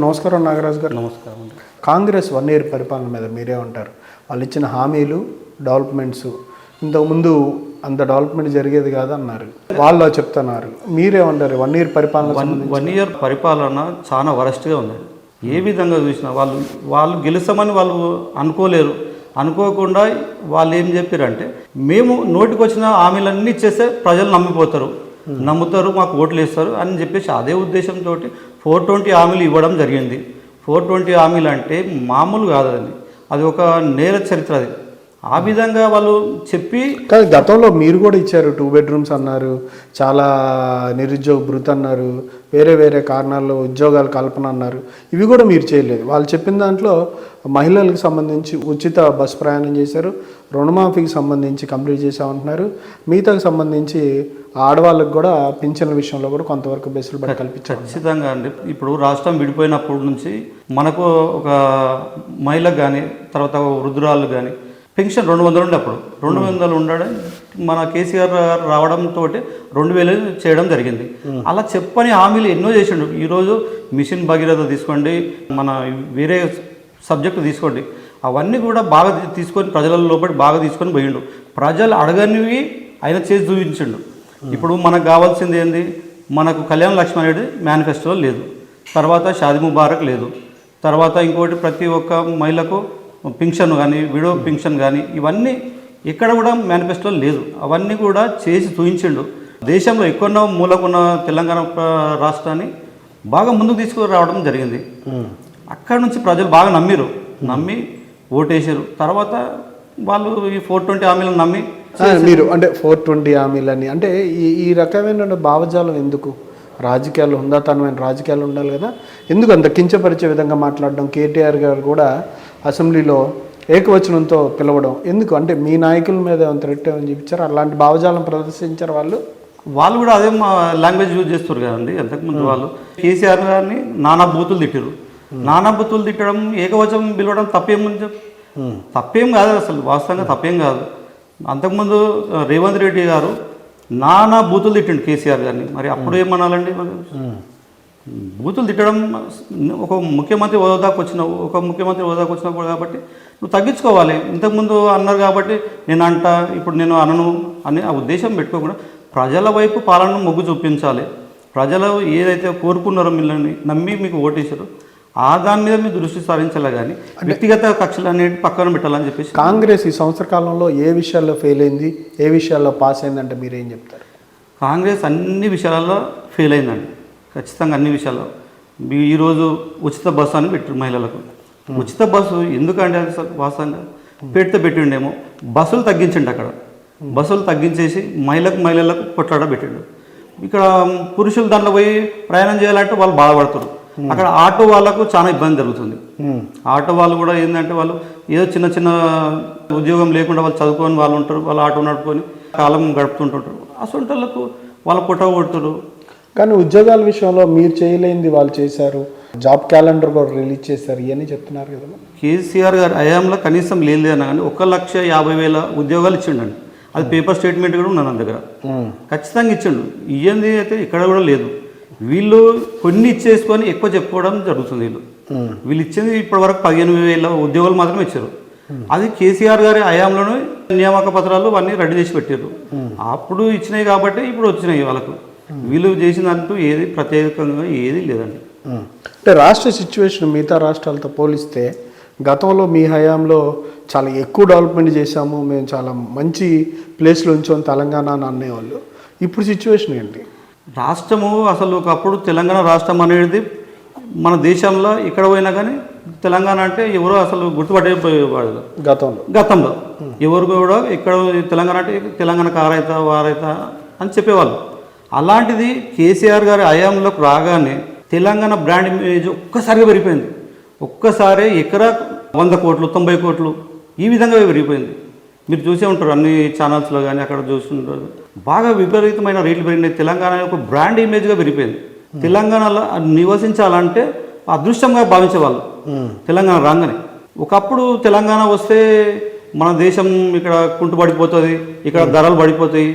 నమస్కారం నాగరాజు గారు. నమస్కారం అండి. కాంగ్రెస్ 1 ఇయర్ పరిపాలన మీద మీరే ఉంటారు. వాళ్ళు ఇచ్చిన హామీలు, డెవలప్మెంట్స్ ఇంతకుముందు అంత డెవలప్మెంట్ జరిగేది కాదన్నారు, వాళ్ళు చెప్తున్నారు. మీరేమంటారు? 1 ఇయర్ పరిపాలన 1 ఇయర్ పరిపాలన చాలా వరస్ట్గా ఉందండి. ఏ విధంగా చూసినా వాళ్ళు గెలుస్తామని వాళ్ళు అనుకోలేరు. అనుకోకుండా వాళ్ళు ఏం చెప్పారంటే, మేము నోటికి వచ్చిన హామీలన్నీ ఇచ్చేస్తే ప్రజలు నమ్ముతారు, మాకు ఓట్లు వేస్తారు అని చెప్పేసి అదే ఉద్దేశంతో 420 హామీలు ఇవ్వడం జరిగింది. 420 హామీలు అంటే మామూలు కాదండి, అది ఒక నేర చరిత్ర. అది ఆ విధంగా వాళ్ళు చెప్పి కానీ గతంలో మీరు కూడా ఇచ్చారు. 2 బెడ్రూమ్స్ అన్నారు, చాలా నిరుద్యోగ భృతి అన్నారు, వేరే కారణాల్లో ఉద్యోగాల కల్పన అన్నారు. ఇవి కూడా మీరు చేయలేదు. వాళ్ళు చెప్పిన దాంట్లో మహిళలకు సంబంధించి ఉచిత బస్ ప్రయాణం చేశారు, రుణమాఫీకి సంబంధించి కంప్లీట్ చేసామంటున్నారు, మిగతాకు సంబంధించి ఆడవాళ్ళకు కూడా పింఛన్ల విషయంలో కూడా కొంతవరకు బెసులుబాటు కల్పించారు. ఖచ్చితంగా అండి. ఇప్పుడు రాష్ట్రం విడిపోయినప్పటి నుంచి మనకు ఒక మహిళకు కానీ, తర్వాత వృద్ధురాళ్ళు కానీ పెన్షన్ 200 ఉండే, అప్పుడు 200 ఉండడం మన కేసీఆర్ రావడంతో 2000 చేయడం జరిగింది. అలా చెప్పని హామీలు ఎన్నో చేసిండు. ఈరోజు మిషన్ భగీరథ తీసుకోండి, మన వేరే సబ్జెక్టు తీసుకోండి, అవన్నీ కూడా బాగా తీసుకొని ప్రజల లోపలి బాగా తీసుకొని పోయిండు. ప్రజలు అడగనివి ఆయన చేసి చూపించిండు. ఇప్పుడు మనకు కావాల్సింది ఏంది? మనకు కళ్యాణ లక్ష్మి అనేది మేనిఫెస్టోలో లేదు, తర్వాత షాదీ ముబారక్ లేదు, తర్వాత ఇంకోటి ప్రతి ఒక్క మహిళకు పింఛన్ కానీ, విడో పింఛన్ కానీ, ఇవన్నీ ఎక్కడ కూడా మేనిఫెస్టోలో లేదు. అవన్నీ కూడా చేసి చూపించిండు. దేశంలో ఎక్కువ మూలకున్న తెలంగాణ రాష్ట్రాన్ని బాగా ముందుకు తీసుకురావడం జరిగింది. అక్కడ నుంచి ప్రజలు బాగా నమ్మి ఓటేసారు. తర్వాత వాళ్ళు ఈ 420 హామీలను నమ్మి మీరు అంటే 420 హామీలని అంటే ఈ రకమైన భావజాలం ఎందుకు? రాజకీయాలు, హుందాతనమైన రాజకీయాలు ఉండాలి కదా, ఎందుకు అంత కించపరిచే విధంగా మాట్లాడడం? కేటీఆర్ గారు కూడా అసెంబ్లీలో ఏకవచనంతో పిలవడం ఎందుకు? అంటే మీ నాయకుల మీద అంత రెట్టేమని చూపించారు, అలాంటి భావజాలం ప్రదర్శించారు వాళ్ళు కూడా అదే లాంగ్వేజ్ యూజ్ చేస్తారు కదండి. అంతకుముందు వాళ్ళు కేసీఆర్ గారిని నానా బూతులు తిట్టారు. నానా బూతులు తిట్టడం, ఏకవచనం పిలవడం తప్పేం కాదు, అసలు వాస్తవంగా తప్పేం కాదు. అంతకుముందు రేవంత్ రెడ్డి గారు నానా బూతులు తిట్టిండు కేసీఆర్ గారిని. మరి అప్పుడు ఏమనాలండి? బూతులు తిట్టడం ఒక ముఖ్యమంత్రి హోదాకు వచ్చినావు కాబట్టి నువ్వు తగ్గించుకోవాలి. ఇంతకుముందు అన్నారు కాబట్టి ఇప్పుడు నేను అనను అని ఆ ఉద్దేశం పెట్టుకోకుండా ప్రజల వైపు పాలన మొగ్గు చూపించాలి. ప్రజలు ఏదైతే కోరుకున్నారో మిమ్మల్ని నమ్మి మీకు ఓటేశారో ఆ దాని మీద మీరు దృష్టి సారించాలి, కానీ వ్యక్తిగత కక్షలు అనేవి పక్కన పెట్టాలని చెప్పేసి. కాంగ్రెస్ ఈ సంవత్సర కాలంలో ఏ విషయాల్లో ఫెయిల్ అయింది, ఏ విషయాల్లో పాస్ అయిందంటే మీరు ఏం చెప్తారు? కాంగ్రెస్ అన్ని విషయాలలో ఫెయిల్ అయిందండి, ఖచ్చితంగా అన్ని విషయాల్లో. ఈరోజు ఉచిత బస్సు అని పెట్టారు మహిళలకు. ఉచిత బస్సు ఎందుకంటే వాస్తవంగా పెట్టిండేమో బస్సులు తగ్గించండి. అక్కడ బస్సులు తగ్గించేసి మహిళలకు కొట్లాడ పెట్టిండు. ఇక్కడ పురుషులు దాంట్లో పోయి ప్రయాణం చేయాలంటే వాళ్ళు బాధపడతారు. అక్కడ ఆటో వాళ్ళకు చాలా ఇబ్బంది జరుగుతుంది. ఆటో వాళ్ళు కూడా ఏంటంటే వాళ్ళు ఏదో చిన్న ఉద్యోగం లేకుండా వాళ్ళు చదువుకొని వాళ్ళు ఉంటారు, వాళ్ళు ఆటో నడుపుకొని కాలం గడుపుతుంటుంటారు. అసలు వాళ్ళ పొట్ట కొడుతారు. కానీ ఉద్యోగాల విషయంలో మీరు చేయలేనిది వాళ్ళు చేశారు, జాబ్ క్యాలెండర్ కూడా రిలీజ్ చేశారు, ఇవన్నీ చెప్తున్నారు కదా. కేసీఆర్ గారి హయాంలో కనీసం లేదన్నా కానీ 1,50,000 ఉద్యోగాలు ఇచ్చిండండి. అది పేపర్ స్టేట్మెంట్ కూడా ఉన్నది నా దగ్గర. ఖచ్చితంగా ఇచ్చిండు. ఇయ్యంది అయితే ఇక్కడ కూడా లేదు. వీళ్ళు కొన్ని ఇచ్చేసుకొని ఎక్కువ చెప్పుకోవడం జరుగుతుంది. వీళ్ళు ఇచ్చింది ఇప్పటి వరకు 15,000 ఉద్యోగాలు మాత్రమే ఇచ్చారు. అది కేసీఆర్ గారి హయాంలోనే నియామక పత్రాలు అన్నీ రెడీ చేసి పెట్టారు. అప్పుడు ఇచ్చినాయి కాబట్టి ఇప్పుడు వచ్చినాయి వాళ్ళకు. వీళ్ళు చేసినట్టు ఏది ప్రత్యేకంగా ఏది లేదండి. అంటే రాష్ట్ర సిచ్యువేషన్ మిగతా రాష్ట్రాలతో పోలిస్తే గతంలో మీ హయాంలో చాలా ఎక్కువ డెవలప్మెంట్ చేశాము, మేము చాలా మంచి ప్లేస్లో ఉంచాము తెలంగాణ అని అనేవాళ్ళు. ఇప్పుడు సిచ్యువేషన్ ఏంటి? రాష్ట్రము అసలు ఒకప్పుడు తెలంగాణ రాష్ట్రం అనేది మన దేశంలో ఎక్కడ పోయినా కానీ తెలంగాణ అంటే ఎవరో అసలు గుర్తుపట్టేవాళ్ళు. గతంలో ఎవరు కూడా ఇక్కడ తెలంగాణ అంటే తెలంగాణ కారైతా వారైతా అని చెప్పేవాళ్ళు. అలాంటిది కేసీఆర్ గారి హయాంలోకి రాగానే తెలంగాణ బ్రాండ్ ఇమేజ్ ఒక్కసారిగా పెరిగిపోయింది. ఒక్కసారి ఎకరా 100 కోట్లు 90 కోట్లు ఈ విధంగా పెరిగిపోయింది. మీరు చూసే ఉంటారు అన్ని ఛానల్స్లో కానీ అక్కడ చూస్తుంటారు. బాగా విపరీతమైన రేట్లు పెరిగినాయి. తెలంగాణ ఒక బ్రాండ్ ఇమేజ్గా పెరిగిపోయింది. తెలంగాణలో నివసించాలంటే అదృష్టంగా భావించేవాళ్ళు తెలంగాణ రాగానే. ఒకప్పుడు తెలంగాణ వస్తే మన దేశం ఇక్కడ కుంటుపడిపోతుంది, ఇక్కడ ధరలు పడిపోతాయి,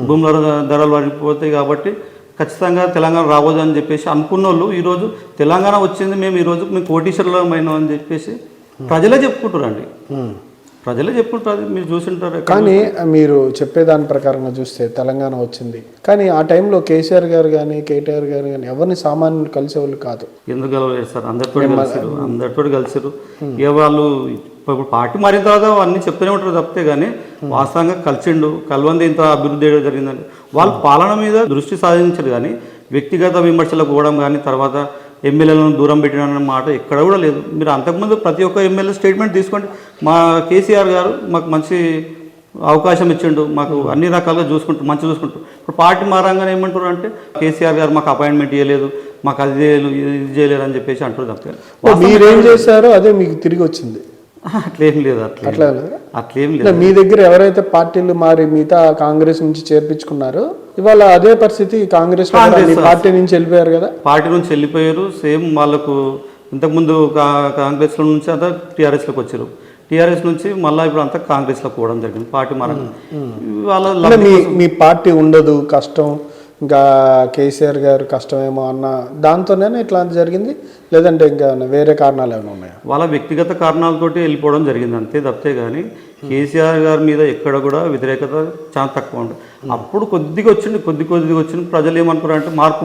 భూముల ధరలు పడిపోతాయి కాబట్టి ఖచ్చితంగా తెలంగాణ రాబోదు అని చెప్పేసి అనుకున్న వాళ్ళు ఈరోజు తెలంగాణ వచ్చింది, మేము కోటీశ్వరులమైనాం అని చెప్పేసి ప్రజలే చెప్పుకుంటారండి. ప్రజలే చెప్పుకుంటారు, మీరు చూసింటారు. కానీ మీరు చెప్పేదాని ప్రకారంగా చూస్తే తెలంగాణ వచ్చింది, కానీ ఆ టైంలో కేసీఆర్ గారు కానీ కేటీఆర్ గారు కానీ ఎవరిని సామాన్యులు కలిసేవాళ్ళు కాదు. ఎందుకు కలవలేదు సార్? అందరితో కలిసారు. ఇక వాళ్ళు ఇప్పుడు పార్టీ మారిన తర్వాత అన్నీ చెప్తూనే ఉంటారు తప్పితే, కానీ వాస్తవంగా కలిసిండు, కలవంది ఇంత అభివృద్ధి జరిగిందండి. వాళ్ళు పాలన మీద దృష్టి సాధించరు, కానీ వ్యక్తిగత విమర్శలకు పోవడం కానీ, తర్వాత ఎమ్మెల్యేలను దూరం పెట్టిన మాట ఎక్కడ కూడా లేదు. మీరు అంతకుముందు ప్రతి ఒక్క ఎమ్మెల్యే స్టేట్మెంట్ తీసుకోండి. మా కేసీఆర్ గారు మాకు మంచి అవకాశం ఇచ్చిండు, మాకు అన్ని రకాలుగా మంచి చూసుకుంటారు. ఇప్పుడు పార్టీ మారంగానే ఏమంటారు అంటే కేసీఆర్ గారు మాకు అపాయింట్మెంట్ ఇవ్వలేదు, మాకు అది చేయలేదు, ఇది చేయలేదు అని చెప్పేసి అంటారు తప్ప మీరేం చేశారో అదే మీకు తిరిగి వచ్చింది. అట్లేం లేదు. అట్లేం లేదు. మీ దగ్గర ఎవరైతే పార్టీలు మారి మిగతా కాంగ్రెస్ నుంచి చేర్పించుకున్నారో ఇవాళ అదే పరిస్థితి కాంగ్రెస్ పార్టీ నుంచి వెళ్ళిపోయారు కదా. పార్టీ నుంచి వెళ్ళిపోయారు. సేమ్ వాళ్ళకు ఇంతకుముందు కాంగ్రెస్లో నుంచి అంతా టీఆర్ఎస్లోకి వచ్చారు. టీఆర్ఎస్ నుంచి మళ్ళీ ఇప్పుడు అంతా కాంగ్రెస్లో పోవడం జరిగింది. పార్టీ వాళ్ళ మీ పార్టీ ఉండదు, కష్టం, ఇంకా కేసీఆర్ గారు కష్టమేమో అన్న దాంతోనే ఇట్లాంటి జరిగింది, లేదంటే ఇంకా వేరే కారణాలు ఏమైనా ఉన్నాయా? వాళ్ళ వ్యక్తిగత కారణాలతోటి వెళ్ళిపోవడం జరిగింది అంతే తప్పితే, కానీ కేసీఆర్ గారి మీద ఎక్కడ కూడా వ్యతిరేకత చాలా తక్కువ ఉంటుంది. అప్పుడు కొద్దిగా వచ్చింది ప్రజలు ఏమనుకున్నారు అంటే మార్పు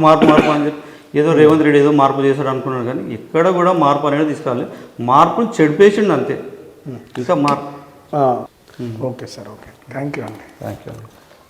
అని చెప్పి ఏదో రేవంత్ రెడ్డి ఏదో మార్పు చేశాడు అనుకున్నారు, కానీ ఎక్కడ కూడా మార్పు అనేది తీసుకురాలి. మార్పుని చెడిపేసిండు అంతే, ఇంకా మార్పు. Okay sir, okay, thank you అండి. థ్యాంక్ యూ అండి.